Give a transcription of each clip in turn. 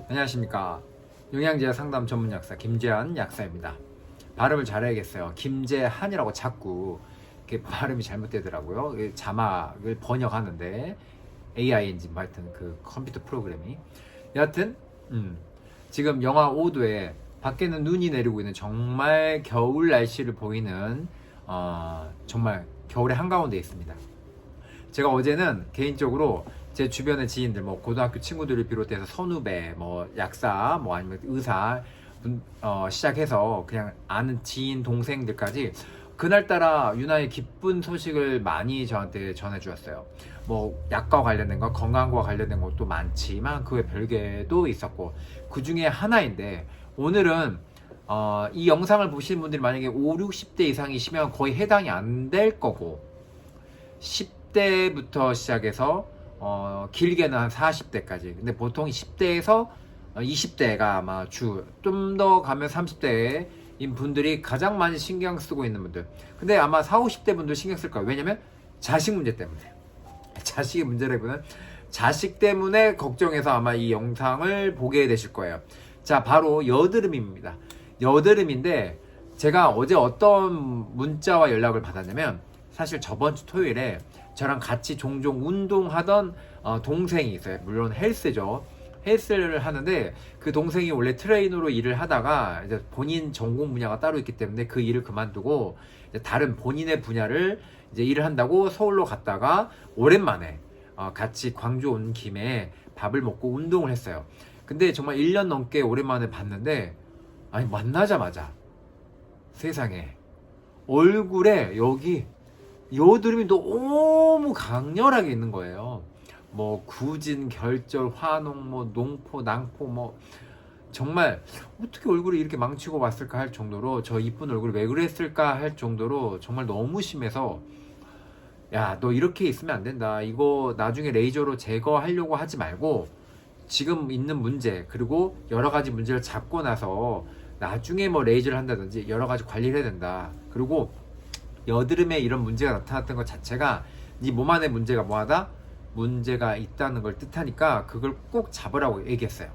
안녕하십니까. 영양제 상담 전문 약사 김재한 약사입니다. 발음을 잘해야겠어요. 김재한이라고 자꾸 이렇게 발음이 잘못되더라고요. 자막을 번역하는데 AI인지 뭐 하여튼 그 컴퓨터 프로그램이 여하튼 지금 영하 5도에 밖에는 눈이 내리고 있는 정말 겨울 날씨를 보이는 정말 겨울의 한가운데 있습니다. 제가 어제는 개인적으로 제 주변의 지인들, 뭐 고등학교 친구들을 비롯해서 선후배, 뭐 약사, 뭐 아니면 의사 시작해서 그냥 아는 지인 동생들까지 그날따라 유난히 기쁜 소식을 많이 저한테 전해주었어요. 뭐 약과 관련된 거, 건강과 관련된 것도 많지만 그 외 별개도 있었고, 그 중에 하나인데 오늘은 이 영상을 보시는 분들이 만약에 5, 60대 이상이시면 거의 해당이 안 될 거고, 10대부터 시작해서 길게는 한 40대까지. 근데 보통 10대에서 20대가 아마 좀 더 가면 30대인 분들이 가장 많이 신경 쓰고 있는 분들. 근데 아마 40, 50대 분들 신경 쓸 거예요. 왜냐면 자식 문제 때문에. 자식의 문제라기보다는 자식 때문에 걱정해서 아마 이 영상을 보게 되실 거예요. 자, 바로 여드름입니다. 여드름인데 제가 어제 어떤 문자와 연락을 받았냐면, 사실 저번 주 토요일에 저랑 같이 종종 운동하던 동생이 있어요. 물론 헬스죠. 헬스를 하는데 그 동생이 원래 트레이너로 일을 하다가 이제 본인 전공 분야가 따로 있기 때문에 그 일을 그만두고 이제 다른 본인의 분야를 이제 일을 한다고 서울로 갔다가 오랜만에 같이 광주 온 김에 밥을 먹고 운동을 했어요. 근데 정말 1년 넘게 오랜만에 봤는데, 아니 만나자마자 세상에 얼굴에 여기 여드름이 너무 강렬하게 있는 거예요. 뭐 구진, 결절, 화농, 뭐 농포, 낭포, 뭐 정말 어떻게 얼굴이 이렇게 망치고 왔을까 할 정도로, 저 이쁜 얼굴이 왜 그랬을까 할 정도로 정말 너무 심해서, 야, 너 이렇게 있으면 안 된다. 이거 나중에 레이저로 제거하려고 하지 말고 지금 있는 문제, 그리고 여러 가지 문제를 잡고 나서 나중에 뭐 레이저를 한다든지 여러 가지 관리를 해야 된다. 그리고 여드름에 이런 문제가 나타났던 것 자체가 네 몸 안에 문제가 뭐하다? 문제가 있다는 걸 뜻하니까 그걸 꼭 잡으라고 얘기했어요.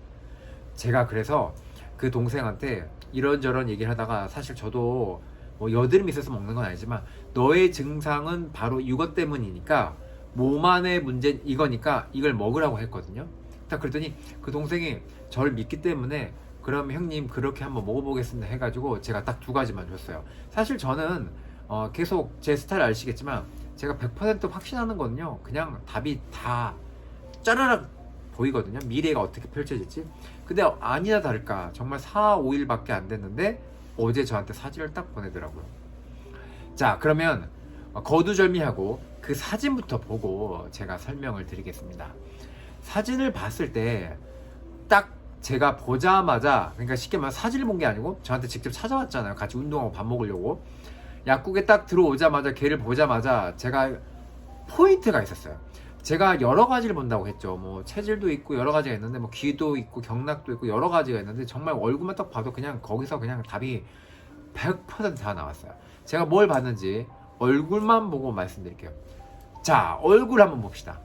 제가 그래서 그 동생한테 이런저런 얘기를 하다가, 사실 저도 뭐 여드름이 있어서 먹는 건 아니지만 너의 증상은 바로 이것 때문이니까, 몸 안의 문제 이거니까 이걸 먹으라고 했거든요. 딱 그랬더니 그 동생이 저를 믿기 때문에 그럼 형님 그렇게 한번 먹어보겠습니다 해가지고 제가 딱 2가지만 줬어요. 사실 저는 계속 제 스타일 아시겠지만 제가 100% 확신하는 거는요, 그냥 답이 다 짜라락 보이거든요. 미래가 어떻게 펼쳐질지. 근데 아니나 다를까 정말 4, 5일밖에 안 됐는데 어제 저한테 사진을 딱 보내더라고요. 자, 그러면 거두절미하고 그 사진부터 보고 제가 설명을 드리겠습니다. 사진을 봤을 때 딱 제가 보자마자, 그러니까 쉽게 말하면 사진을 본 게 아니고 저한테 직접 찾아왔잖아요. 같이 운동하고 밥 먹으려고. 약국에 딱 들어오자마자 걔를 보자마자 제가 포인트가 있었어요. 제가 여러 가지를 본다고 했죠. 뭐 체질도 있고 여러 가지가 있는데, 뭐 귀도 있고 경락도 있고 여러 가지가 있는데, 정말 얼굴만 딱 봐도 그냥 거기서 그냥 답이 100%다 나왔어요. 제가 뭘 봤는지 얼굴만 보고 말씀드릴게요. 자, 얼굴 한번 봅시다.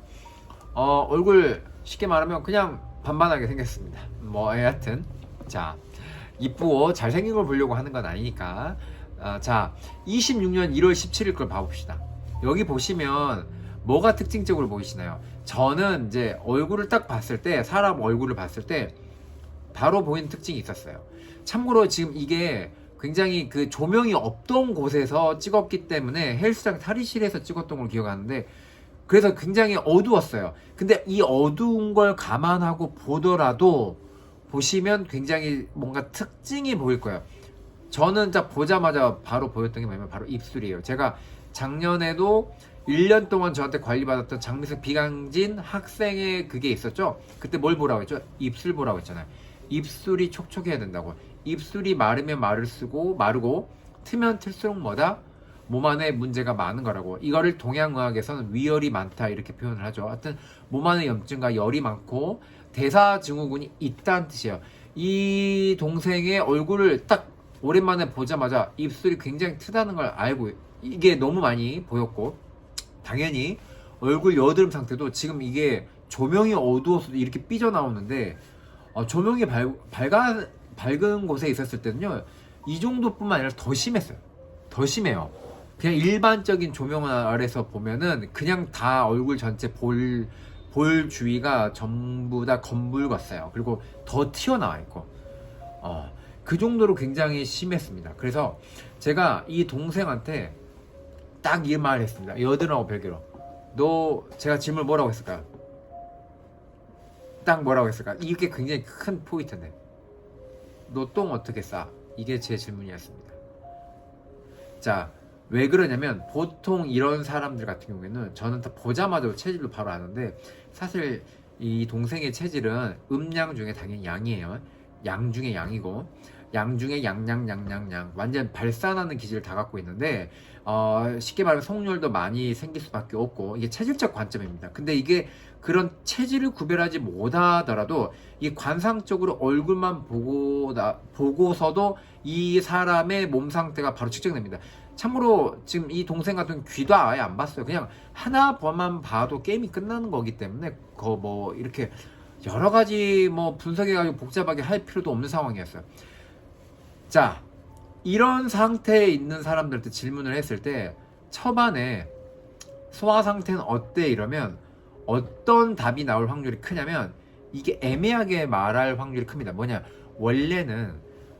얼굴 쉽게 말하면 그냥 반반하게 생겼습니다. 뭐 여하튼, 자, 이쁘고 잘생긴 걸 보려고 하는 건 아니니까. 자, 26년 1월 17일 걸 봐봅시다. 여기 보시면 뭐가 특징적으로 보이시나요? 저는 이제 얼굴을 딱 봤을 때, 사람 얼굴을 봤을 때 바로 보이는 특징이 있었어요. 참고로 지금 이게 굉장히 그 조명이 없던 곳에서 찍었기 때문에 헬스장 탈의실에서 찍었던 걸 기억하는데, 그래서 굉장히 어두웠어요. 근데 이 어두운 걸 감안하고 보더라도 보시면 굉장히 뭔가 특징이 보일 거예요. 저는 딱 보자마자 바로 보였던 게 뭐냐면 바로 입술이에요. 제가 작년에도 1년 동안 저한테 관리받았던 장미색 비강진 학생의 그게 있었죠. 그때 뭘 보라고 했죠? 입술 보라고 했잖아요. 입술이 촉촉해야 된다고. 입술이 마르면 마르고 트면 틀수록 뭐다? 몸 안에 문제가 많은 거라고. 이거를 동양의학에서는 위열이 많다 이렇게 표현을 하죠. 하여튼 몸 안에 염증과 열이 많고 대사증후군이 있다는 뜻이에요. 이 동생의 얼굴을 딱 오랜만에 보자마자 입술이 굉장히 트다는 걸 알고, 이게 너무 많이 보였고, 당연히 얼굴 여드름 상태도 지금 이게 조명이 어두워서 이렇게 삐져나오는데 조명이 밝은 곳에 있었을 때는요, 이 정도뿐만 아니라 더 심했어요. 더 심해요. 그냥 일반적인 조명 아래서 보면은 그냥 다 얼굴 전체 볼 주위가 전부 다 검붉었어요. 그리고 더 튀어나와 있고, 그 정도로 굉장히 심했습니다. 그래서 제가 이 동생한테 딱 이 말을 했습니다. 여드름하고 별개로. 제가 질문을 뭐라고 했을까요? 딱 뭐라고 했을까? 이게 굉장히 큰 포인트인데, 너 똥 어떻게 싸? 이게 제 질문이었습니다. 자, 왜 그러냐면 보통 이런 사람들 같은 경우에는 저는 다 보자마자 체질로 바로 아는데, 사실 이 동생의 체질은 음양 중에 당연히 양이에요. 양 중에 양이고, 양 중에 양양 완전 발산하는 기질을 다 갖고 있는데, 쉽게 말하면 성욕도 많이 생길 수밖에 없고, 이게 체질적 관점입니다. 근데 이게 그런 체질을 구별하지 못하더라도 이 관상적으로 얼굴만 보고서도 이 사람의 몸 상태가 바로 측정됩니다. 참고로 지금 이 동생 같은 귀도 아예 안 봤어요. 그냥 하나만 봐도 게임이 끝나는 거기 때문에 뭐 이렇게 여러 가지 뭐 분석해가지고 복잡하게 할 필요도 없는 상황이었어요. 자, 이런 상태에 있는 사람들한테 질문을 했을 때 초반에 소화 상태는 어때? 이러면 어떤 답이 나올 확률이 크냐면, 이게 애매하게 말할 확률이 큽니다. 뭐냐, 원래는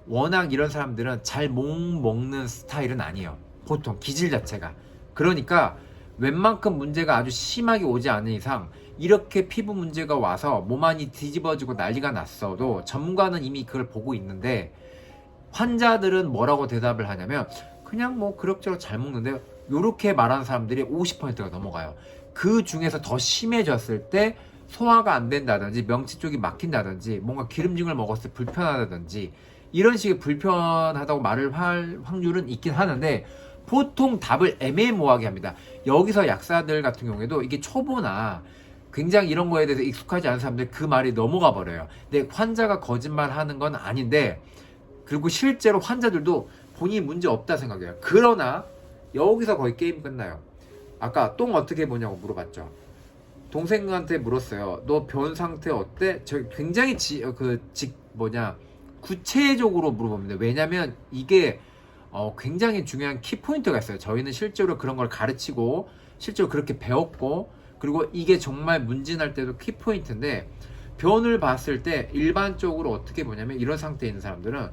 워낙 이런 사람들은 잘 못 먹는 스타일은 아니에요. 보통 기질 자체가. 그러니까 웬만큼 문제가 아주 심하게 오지 않은 이상, 이렇게 피부 문제가 와서 몸 안이 뒤집어지고 난리가 났어도 전문가는 이미 그걸 보고 있는데, 환자들은 뭐라고 대답을 하냐면 그냥 뭐 그럭저럭 잘 먹는데요, 요렇게 말하는 사람들이 50%가 넘어가요. 그 중에서 더 심해졌을 때 소화가 안 된다든지 명치 쪽이 막힌다든지 뭔가 기름짐을 먹었을 때 불편하다든지 이런 식의 불편하다고 말을 할 확률은 있긴 하는데, 보통 답을 애매모호하게 합니다. 여기서 약사들 같은 경우에도 이게 초보나 굉장히 이런 거에 대해서 익숙하지 않은 사람들 그 말이 넘어가 버려요. 근데 환자가 거짓말하는 건 아닌데, 그리고 실제로 환자들도 본인이 문제 없다 생각해요. 그러나 여기서 거의 게임 끝나요. 아까 똥 어떻게 보냐고 물어봤죠. 동생한테 물었어요. 너 변 상태 어때? 저 굉장히 구체적으로 물어봅니다. 왜냐면 이게 굉장히 중요한 키포인트가 있어요. 저희는 실제로 그런 걸 가르치고 실제로 그렇게 배웠고, 그리고 이게 정말 문진할 때도 키포인트인데, 변을 봤을 때 일반적으로 어떻게 보냐면, 이런 상태에 있는 사람들은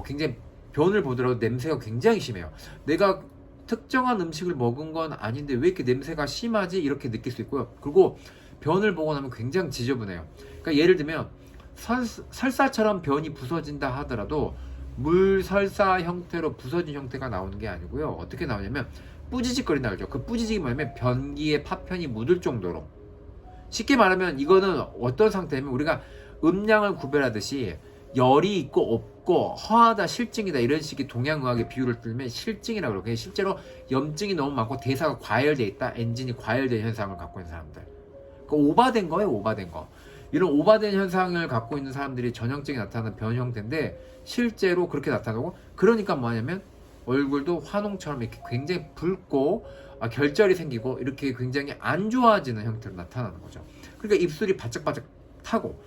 굉장히 변을 보더라도 냄새가 굉장히 심해요. 내가 특정한 음식을 먹은 건 아닌데 왜 이렇게 냄새가 심하지? 이렇게 느낄 수 있고요. 그리고 변을 보고 나면 굉장히 지저분해요. 그러니까 예를 들면 설사처럼 변이 부서진다 하더라도 물설사 형태로 부서진 형태가 나오는 게 아니고요. 어떻게 나오냐면 뿌지직거린다 그러죠. 그 뿌지직이 뭐냐면 변기에 파편이 묻을 정도로. 쉽게 말하면 이거는 어떤 상태냐면, 우리가 음양을 구별하듯이 열이 있고 없고 허하다, 실증이다, 이런 식의 동양의학의 비유를 들면 실증이라고 그러고, 실제로 염증이 너무 많고 대사가 과열돼 있다, 엔진이 과열된 현상을 갖고 있는 사람들, 그 오바된 거예요. 오바된 거. 이런 오바된 현상을 갖고 있는 사람들이 전형적인 나타나는 변 형태인데, 실제로 그렇게 나타나고, 그러니까 뭐냐면 얼굴도 화농처럼 이렇게 굉장히 붉고 결절이 생기고 이렇게 굉장히 안 좋아지는 형태로 나타나는 거죠. 그러니까 입술이 바짝바짝 타고,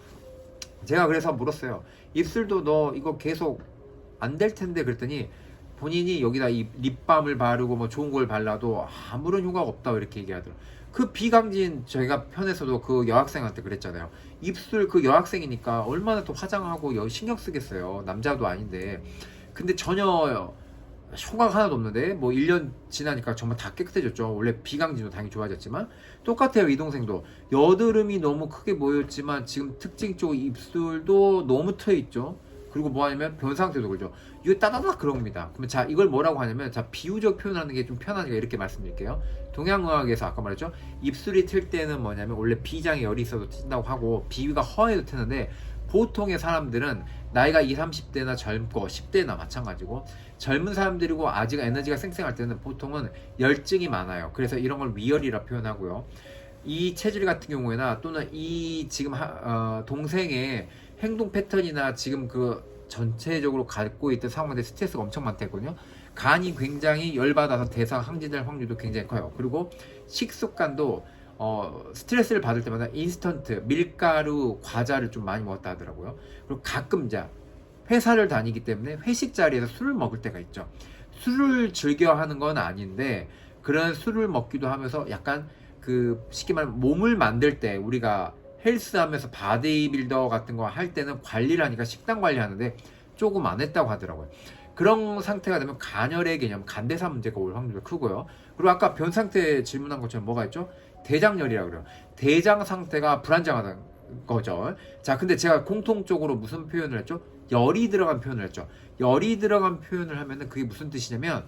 제가 그래서 물었어요. 입술도 너 이거 계속 안 될 텐데 그랬더니, 본인이 여기다 이 립밤을 바르고 뭐 좋은 걸 발라도 아무런 효과가 없다고 이렇게 얘기하더라고요. 그 비강진 저희가 편에서도 그 여학생한테 그랬잖아요. 입술, 그 여학생이니까 얼마나 또 화장하고 신경 쓰겠어요. 남자도 아닌데. 근데 전혀 효과가 하나도 없는데 뭐 1년 지나니까 정말 다 깨끗해졌죠. 원래 비강진도 당연히 좋아졌지만 똑같아요. 이 동생도 여드름이 너무 크게 보였지만 지금 특징 쪽 입술도 너무 트여있죠. 그리고 뭐 하냐면 변 상태도 그러죠. 이거 따다닥 그럽니다. 그러면 자, 이걸 뭐라고 하냐면, 자, 비유적 표현하는 게 좀 편하니까 이렇게 말씀드릴게요. 동양의학에서 아까 말했죠. 입술이 틀 때는 뭐냐면 원래 비장에 열이 있어도 튄다고 하고 비위가 허해도 트는데, 보통의 사람들은 나이가 20, 30대나 젊고 10대나 마찬가지고, 젊은 사람들이고 아직 에너지가 쌩쌩할 때는 보통은 열증이 많아요. 그래서 이런 걸 위열이라 표현하고요. 이 체질 같은 경우에나 또는 이 지금 동생의 행동 패턴이나 지금 그 전체적으로 갖고 있던 상황에 스트레스가 엄청 많다거든요. 간이 굉장히 열받아서 대사 항진될 확률도 굉장히 커요. 그리고 식습관도 스트레스를 받을 때마다 인스턴트 밀가루 과자를 좀 많이 먹었다 하더라고요. 그리고 가끔 이제 회사를 다니기 때문에 회식 자리에서 술을 먹을 때가 있죠. 술을 즐겨 하는 건 아닌데 그런 술을 먹기도 하면서 약간 그 쉽게 말하면 몸을 만들 때 우리가 헬스하면서 바디빌더 같은 거 할 때는 관리를 하니까 식단 관리하는데 조금 안 했다고 하더라고요. 그런 상태가 되면 간열의 개념, 간대사 문제가 올 확률이 크고요. 그리고 아까 변 상태 질문한 것처럼 뭐가 있죠? 대장열이라고 그래요. 대장 상태가 불안정하다는 거죠. 자, 근데 제가 공통적으로 무슨 표현을 했죠? 열이 들어간 표현을 했죠. 열이 들어간 표현을 하면은 그게 무슨 뜻이냐면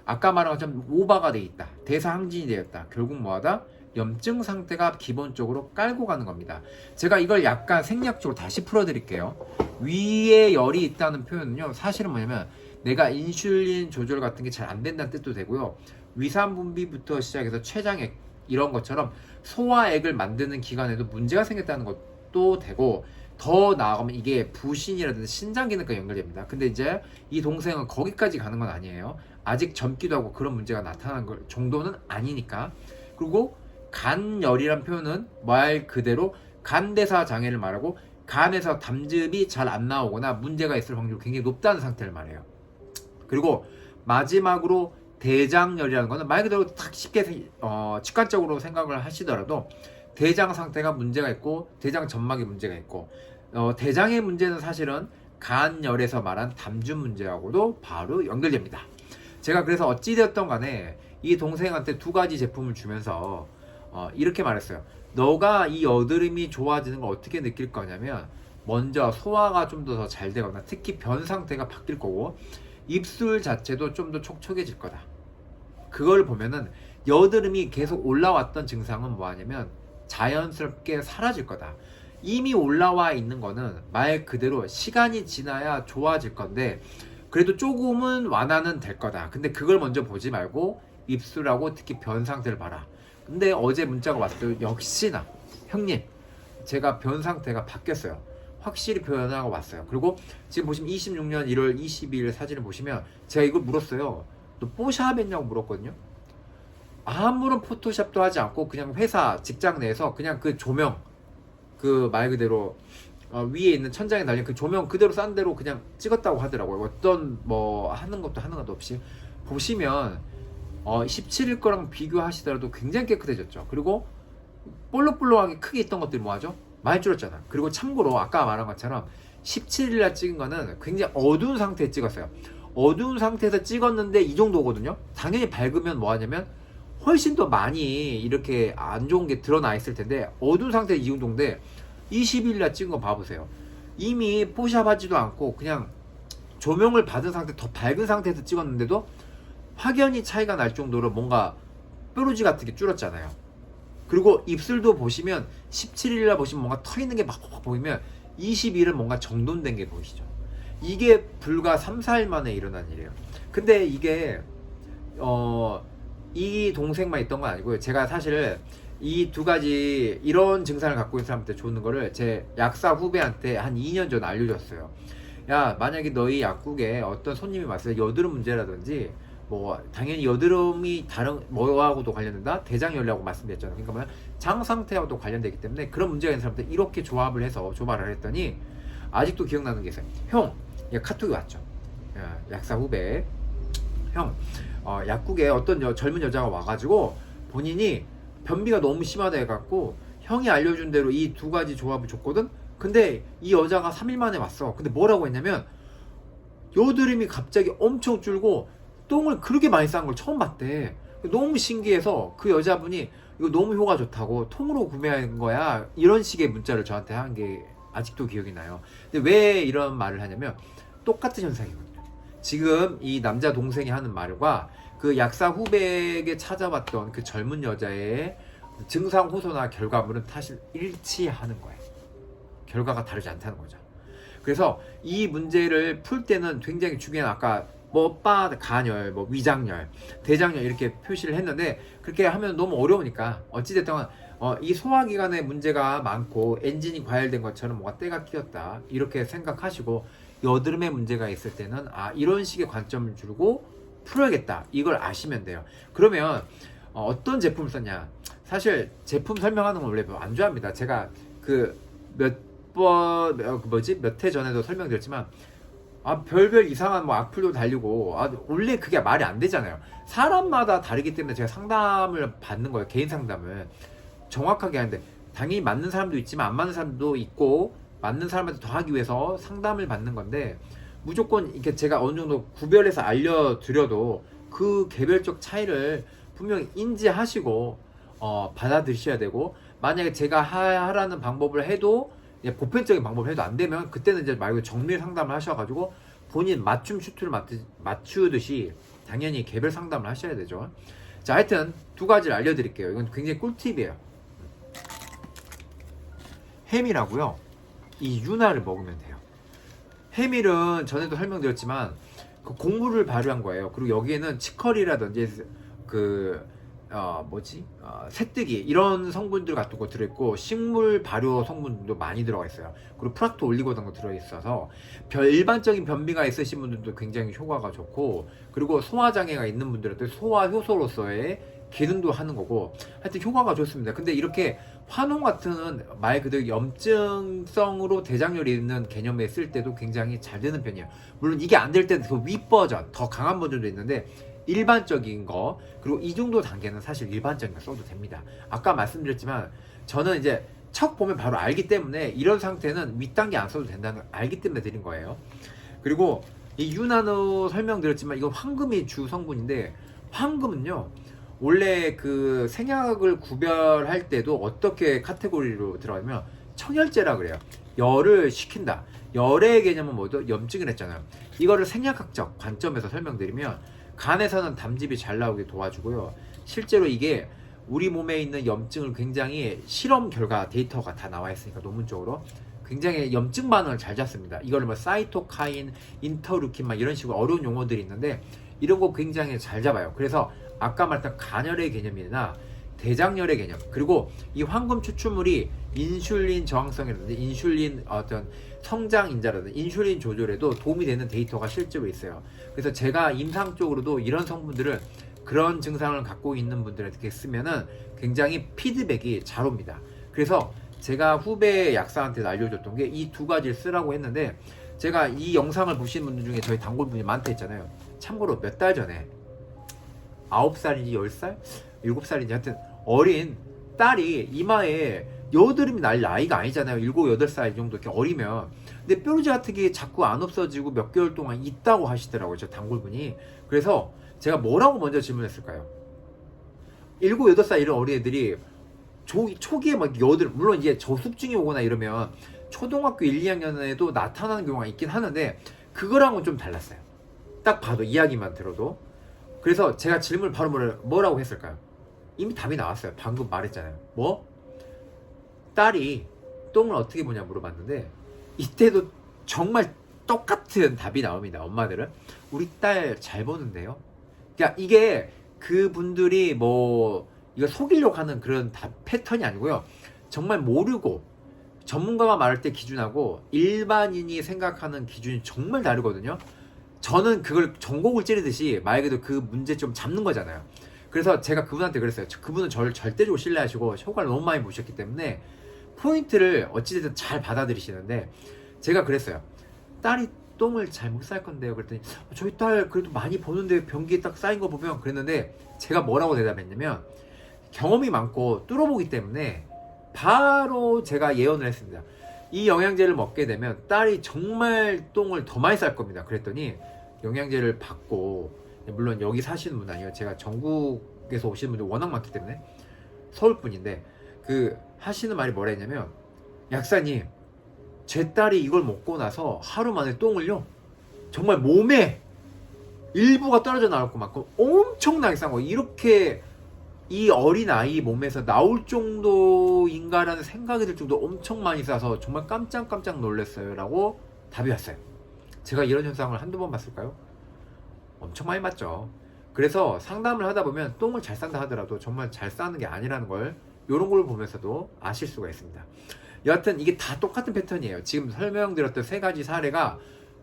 아까 말한 것처럼 오바가 돼 있다. 대사 항진이 되었다. 결국 뭐하다? 염증 상태가 기본적으로 깔고 가는 겁니다. 제가 이걸 약간 생략적으로 다시 풀어드릴게요. 위에 열이 있다는 표현은요, 사실은 뭐냐면 내가 인슐린 조절 같은 게 잘 안 된다는 뜻도 되고요. 위산 분비부터 시작해서 췌장액 이런 것처럼 소화액을 만드는 기관에도 문제가 생겼다는 것도 되고, 더 나아가면 이게 부신이라든지 신장 기능과 연결됩니다. 근데 이제 이 동생은 거기까지 가는 건 아니에요. 아직 젊기도 하고 그런 문제가 나타나는 걸 정도는 아니니까. 그리고 간열이란 표현은 말 그대로 간대사 장애를 말하고 간에서 담즙이 잘 안 나오거나 문제가 있을 확률이 굉장히 높다는 상태를 말해요. 그리고 마지막으로 대장열이라는 거는 말 그대로 딱 쉽게 직관적으로 생각을 하시더라도 대장 상태가 문제가 있고 대장 점막에 문제가 있고 대장의 문제는 사실은 간열에서 말한 담즙 문제하고도 바로 연결됩니다. 제가 그래서 어찌되었던 간에 이 동생한테 두 가지 제품을 주면서 이렇게 말했어요. 너가 이 여드름이 좋아지는 걸 어떻게 느낄 거냐면 먼저 소화가 좀 더 잘 되거나 특히 변 상태가 바뀔 거고 입술 자체도 좀 더 촉촉해질 거다. 그걸 보면은 여드름이 계속 올라왔던 증상은 뭐하냐면 자연스럽게 사라질 거다. 이미 올라와 있는 거는 말 그대로 시간이 지나야 좋아질 건데 그래도 조금은 완화는 될 거다. 근데 그걸 먼저 보지 말고 입술하고 특히 변 상태를 봐라. 근데 어제 문자가 왔어요. 역시나 형님 제가 변 상태가 바뀌었어요. 확실히 변화가 왔어요. 그리고 지금 보시면 26년 1월 22일 사진을 보시면 제가 이걸 물었어요. 너 뽀샵 했냐고 물었거든요. 아무런 포토샵도 하지 않고 그냥 회사 직장 내에서 그냥 그 조명 그 말 그대로 위에 있는 천장에 달린 그 조명 그대로 싼 대로 그냥 찍었다고 하더라고요. 어떤 뭐 하는 것도 없이 보시면 17일 거랑 비교하시더라도 굉장히 깨끗해졌죠. 그리고 볼록볼록하게 크게 있던 것들이 뭐하죠? 많이 줄었잖아. 그리고 참고로 아까 말한 것처럼 17일날 찍은 거는 굉장히 어두운 상태에 찍었어요. 어두운 상태에서 찍었는데 이 정도거든요. 당연히 밝으면 뭐하냐면 훨씬 더 많이 이렇게 안 좋은 게 드러나 있을 텐데 어두운 상태에 이 정도인데 20일날 찍은 거 봐보세요. 이미 포샵하지도 않고 그냥 조명을 받은 상태 더 밝은 상태에서 찍었는데도 확연히 차이가 날 정도로 뭔가 뾰루지 같은 게 줄었잖아요. 그리고 입술도 보시면 17일날 보시면 뭔가 터 있는 게 막 보이면 20일은 뭔가 정돈된 게 보이시죠. 이게 불과 3, 4일 만에 일어난 일이에요. 근데 이게 이 동생만 있던 건 아니고요. 제가 사실 이 두 가지 이런 증상을 갖고 있는 사람한테 좋은 거를 제 약사 후배한테 한 2년 전 알려줬어요. 야, 만약에 너희 약국에 어떤 손님이 왔어요. 여드름 문제라든지 뭐 당연히 여드름이 다른 뭐하고도 관련된다. 대장열이라고 말씀드렸잖아요. 그러니까 뭐냐 장 상태하고도 관련되기 때문에 그런 문제가 있는 사람들 이렇게 조합을 해서 조발을 했더니 아직도 기억나는 게 있어요. 형, 카톡이 왔죠. 약사 후배 형, 약국에 어떤 젊은 여자가 와가지고 본인이 변비가 너무 심하다 해갖고 형이 알려준 대로 이 두 가지 조합을 줬거든. 근데 이 여자가 3일 만에 왔어. 근데 뭐라고 했냐면 여드름이 갑자기 엄청 줄고 똥을 그렇게 많이 싼 걸 처음 봤대. 너무 신기해서 그 여자분이 이거 너무 효과 좋다고 통으로 구매한 거야 이런 식의 문자를 저한테 한 게 아직도 기억이 나요. 근데 왜 이런 말을 하냐면 똑같은 현상이거든요. 지금 이 남자 동생이 하는 말과 그 약사 후배에게 찾아봤던 그 젊은 여자의 증상 호소나 결과물은 사실 일치하는 거예요. 결과가 다르지 않다는 거죠. 그래서 이 문제를 풀 때는 굉장히 중요한 아까 뭐 간열, 뭐 위장열, 대장열 이렇게 표시를 했는데 그렇게 하면 너무 어려우니까 어찌됐든 이 소화기관에 문제가 많고 엔진이 과열된 것처럼 뭔가 때가 끼었다 이렇게 생각하시고 여드름에 문제가 있을 때는 이런 식의 관점을 주고 풀어야겠다 이걸 아시면 돼요. 그러면 어떤 제품을 썼냐. 사실 제품 설명하는 건 원래 안 좋아합니다. 제가 그 몇 해 전에도 설명드렸지만 별별 이상한 뭐 악플도 달리고 원래 그게 말이 안 되잖아요. 사람마다 다르기 때문에 제가 상담을 받는 거예요. 개인 상담을 정확하게 하는데 당연히 맞는 사람도 있지만 안 맞는 사람도 있고 맞는 사람한테 더 하기 위해서 상담을 받는 건데 무조건 이렇게 제가 어느 정도 구별해서 알려드려도 그 개별적 차이를 분명히 인지하시고 받아들이셔야 되고 만약에 제가 하라는 방법을 해도 보편적인 방법을 해도 안 되면 그때는 이제 말고 정밀 상담을 하셔가지고 본인 맞춤 슈트를 맞추듯이 당연히 개별 상담을 하셔야 되죠. 자, 하여튼 두 가지를 알려드릴게요. 이건 굉장히 꿀팁이에요. 해밀하고요, 이 유나를 먹으면 돼요. 해밀은 전에도 설명드렸지만 그 곡물을 발효한 거예요. 그리고 여기에는 치커리라든지 새뜨기 이런 성분들 같은 거 들어있고 식물 발효 성분도 많이 들어가 있어요. 그리고 프락토 올리고 같은 거 들어있어서 일반적인 변비가 있으신 분들도 굉장히 효과가 좋고 그리고 소화장애가 있는 분들한테 소화 효소로서의 기능도 하는 거고 하여튼 효과가 좋습니다. 근데 이렇게 환웅 같은 말 그대로 염증성으로 대장열이 있는 개념에 쓸 때도 굉장히 잘 되는 편이에요. 물론 이게 안 될 때는 그 윗버전 더 강한 버전도 있는데 일반적인 거 그리고 이 정도 단계는 사실 일반적인 거 써도 됩니다. 아까 말씀드렸지만 저는 이제 척 보면 바로 알기 때문에 이런 상태는 윗단계 안 써도 된다는 걸 알기 때문에 드린 거예요. 그리고 이 유나노 설명드렸지만 이건 황금이 주 성분인데 황금은요 원래 그 생약을 구별할 때도 어떻게 카테고리로 들어가면 청열제라 그래요. 열을 식힌다. 열의 개념은 뭐죠? 염증을 했잖아요. 이거를 생약학적 관점에서 설명드리면 간에서는 담즙이 잘 나오게 도와주고요. 실제로 이게 우리 몸에 있는 염증을 굉장히 실험 결과 데이터가 다 나와 있으니까 논문적으로 굉장히 염증 반응을 잘 잡습니다. 이거를 뭐 사이토카인, 인터루킨 막 이런 식으로 어려운 용어들이 있는데 이런 거 굉장히 잘 잡아요. 그래서 아까 말했던 간열의 개념이나 대장열의 개념 그리고 이 황금 추출물이 인슐린 저항성이라든지 인슐린 어떤 성장 인자라든지 인슐린 조절에도 도움이 되는 데이터가 실제로 있어요. 그래서 제가 임상적으로도 이런 성분들을 그런 증상을 갖고 있는 분들에게 쓰면은 굉장히 피드백이 잘 옵니다. 그래서 제가 후배 약사한테 알려줬던 게 이 두 가지를 쓰라고 했는데 제가 이 영상을 보신 분들 중에 저희 단골분이 많다 했잖아요. 참고로 몇 달 전에 9살인지 10살? 7살인지 하여튼 어린 딸이 이마에 여드름이 날 나이가 아니잖아요. 7, 8살 정도 이렇게 어리면. 근데 뾰루지 같은 게 자꾸 안 없어지고 몇 개월 동안 있다고 하시더라고요. 저 단골분이. 그래서 제가 뭐라고 먼저 질문했을까요? 7, 8살 이런 어린 애들이 초기에 막 여드름, 물론 이제 저숙증이 오거나 이러면 초등학교 1, 2학년에도 나타나는 경우가 있긴 하는데 그거랑은 좀 달랐어요. 딱 봐도 이야기만 들어도. 그래서 제가 질문을 바로 뭐라고 했을까요? 이미 답이 나왔어요. 방금 말했잖아요. 뭐? 딸이 똥을 어떻게 보냐 물어봤는데 이때도 정말 똑같은 답이 나옵니다. 엄마들은 우리 딸 잘 보는데요. 그러니까 이게 그분들이 뭐 이거 속이려고 하는 그런 패턴이 아니고요. 정말 모르고 전문가가 말할 때 기준하고 일반인이 생각하는 기준이 정말 다르거든요. 저는 그걸 전곡을 찌르듯이 말 그대로 그 문제점 잡는 거잖아요. 그래서 제가 그분한테 그랬어요. 그분은 저를 절대적으로 신뢰하시고 효과를 너무 많이 보셨기 때문에 포인트를 어찌됐든 잘 받아들이시는데 제가 그랬어요. 딸이 똥을 잘 못 쌀 건데요. 그랬더니 저희 딸 그래도 많이 보는데 변기에 딱 쌓인 거 보면 그랬는데 제가 뭐라고 대답했냐면 경험이 많고 뚫어보기 때문에 바로 제가 예언을 했습니다. 이 영양제를 먹게 되면 딸이 정말 똥을 더 많이 쌀 겁니다. 그랬더니 영양제를 받고 물론 여기 사시는 분 아니에요. 제가 전국에서 오시는 분들 워낙 많기 때문에 서울 분인데 그 하시는 말이 뭐라 했냐면 약사님 제 딸이 이걸 먹고 나서 하루 만에 똥을요 정말 몸에 일부가 떨어져 나올 것만큼 엄청나게 싼 거 이렇게 이 어린아이 몸에서 나올 정도인가라는 생각이 들 정도 엄청 많이 싸서 정말 깜짝 놀랐어요 라고 답이 왔어요. 제가 이런 현상을 한두 번 봤을까요? 엄청 많이 봤죠. 그래서 상담을 하다 보면 똥을 잘 싼다 하더라도 정말 잘 싸는 게 아니라는 걸 이런 걸 보면서도 아실 수가 있습니다. 여하튼 이게 다 똑같은 패턴이에요. 지금 설명드렸던 세 가지 사례가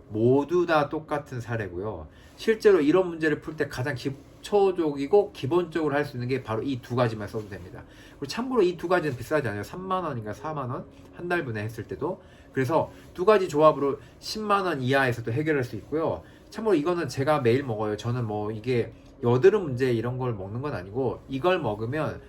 모두 다 똑같은 사례고요. 실제로 이런 문제를 풀 때 가장 기초적이고 기본적으로 할 수 있는 게 바로 이 두 가지만 써도 됩니다. 그리고 참고로 이 두 가지는 비싸지 않아요. 3만원인가 4만원 한 달분에 했을 때도. 그래서 두 가지 조합으로 10만원 이하에서도 해결할 수 있고요. 참고로 이거는 제가 매일 먹어요. 저는 뭐 이게 여드름 문제 이런 걸 먹는 건 아니고, 이걸 먹으면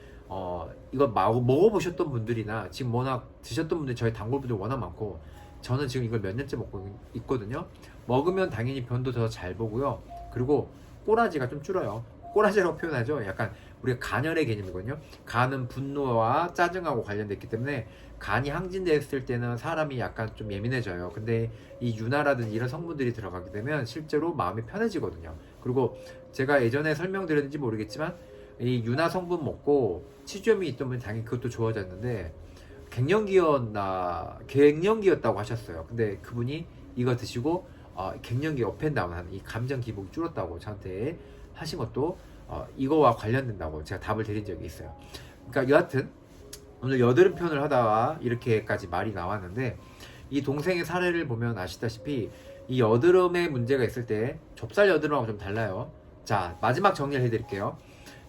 이거 먹어보셨던 분들이나 지금 워낙 드셨던 분들, 저희 단골분들 워낙 많고, 저는 지금 이걸 몇 년째 먹고 있거든요. 먹으면 당연히 변도 더 잘 보고요. 그리고 꼬라지가 좀 줄어요. 꼬라지라고 표현하죠. 약간 우리가 간열의 개념이거든요. 간은 분노와 짜증하고 관련됐기 때문에 간이 항진됐을 때는 사람이 약간 좀 예민해져요. 근데 이 유나라든지 이런 성분들이 들어가게 되면 실제로 마음이 편해지거든요. 그리고 제가 예전에 설명드렸는지 모르겠지만, 이 유나 성분 먹고 치주염이 있던 분이 당연히 그것도 좋아졌는데, 갱년기였다고 하셨어요. 근데 그분이 이거 드시고 갱년기 업앤다운 하는 이 감정 기복이 줄었다고 저한테 하신 것도 이거와 관련된다고 제가 답을 드린 적이 있어요. 그러니까 여하튼 오늘 여드름 편을 하다가 이렇게까지 말이 나왔는데, 이 동생의 사례를 보면 아시다시피 이 여드름에 문제가 있을 때 좁쌀 여드름하고 좀 달라요. 자, 마지막 정리를 해드릴게요.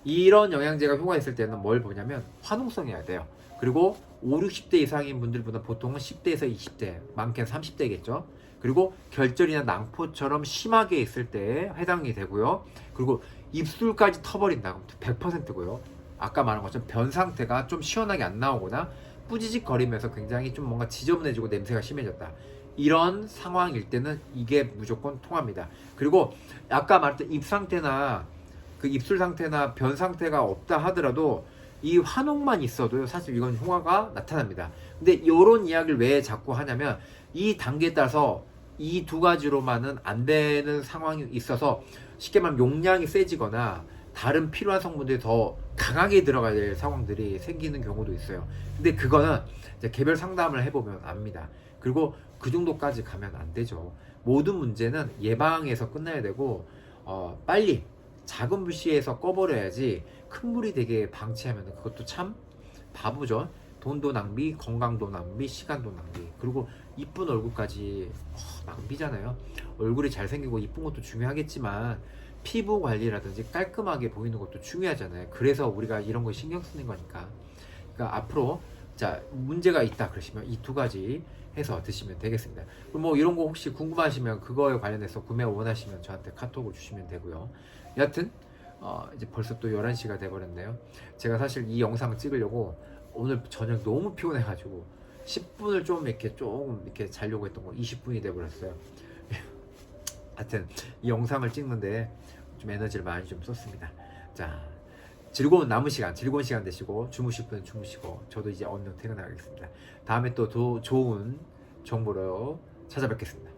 이런 영양제가 효과가 있을 때는 뭘 보냐면 화농성이어야 돼요. 그리고 5, 60대 이상인 분들보다 보통은 10대에서 20대, 많게는 30대겠죠. 그리고 결절이나 낭포처럼 심하게 있을 때 해당이 되고요. 그리고 입술까지 터버린다. 그럼 100%고요. 아까 말한 것처럼 변 상태가 좀 시원하게 안 나오거나 뿌지직 거리면서 굉장히 좀 뭔가 지저분해지고 냄새가 심해졌다. 이런 상황일 때는 이게 무조건 통합니다. 그리고 아까 말했던 입 상태나 그 입술 상태나 변 상태가 없다 하더라도 이 환옥만 있어도 사실 이건 효과가 나타납니다. 근데 이런 이야기를 왜 자꾸 하냐면, 이 단계에 따라서 이 두 가지로만은 안 되는 상황이 있어서, 쉽게 말하면 용량이 세지거나 다른 필요한 성분들이 더 강하게 들어가야 될 상황들이 생기는 경우도 있어요. 근데 그거는 이제 개별 상담을 해보면 압니다. 그리고 그 정도까지 가면 안 되죠. 모든 문제는 예방에서 끝나야 되고, 빨리 작은 불씨에서 꺼버려야지 큰 불이 되게 방치하면 그것도 참 바보죠. 돈도 낭비, 건강도 낭비, 시간도 낭비, 그리고 이쁜 얼굴까지 낭비잖아요. 얼굴이 잘생기고 이쁜 것도 중요하겠지만 피부 관리라든지 깔끔하게 보이는 것도 중요하잖아요. 그래서 우리가 이런 거 신경 쓰는 거니까. 그러니까 앞으로 자, 문제가 있다 그러시면 이 두 가지 해서 드시면 되겠습니다. 그럼 뭐 이런 거 혹시 궁금하시면 그거에 관련해서 구매 원하시면 저한테 카톡을 주시면 되고요. 여하튼 이제 벌써 또 11시가 돼버렸네요. 제가 사실 이 영상 찍으려고 오늘 저녁 너무 피곤해가지고 10분을 조금 이렇게 자려고 했던 거 20분이 돼버렸어요. 하여튼 이 영상을 찍는데 좀 에너지를 많이 좀 썼습니다. 자, 즐거운 시간 되시고, 주무실 분은 주무시고, 저도 이제 얼른 퇴근하겠습니다. 다음에 또 좋은 정보로 찾아뵙겠습니다.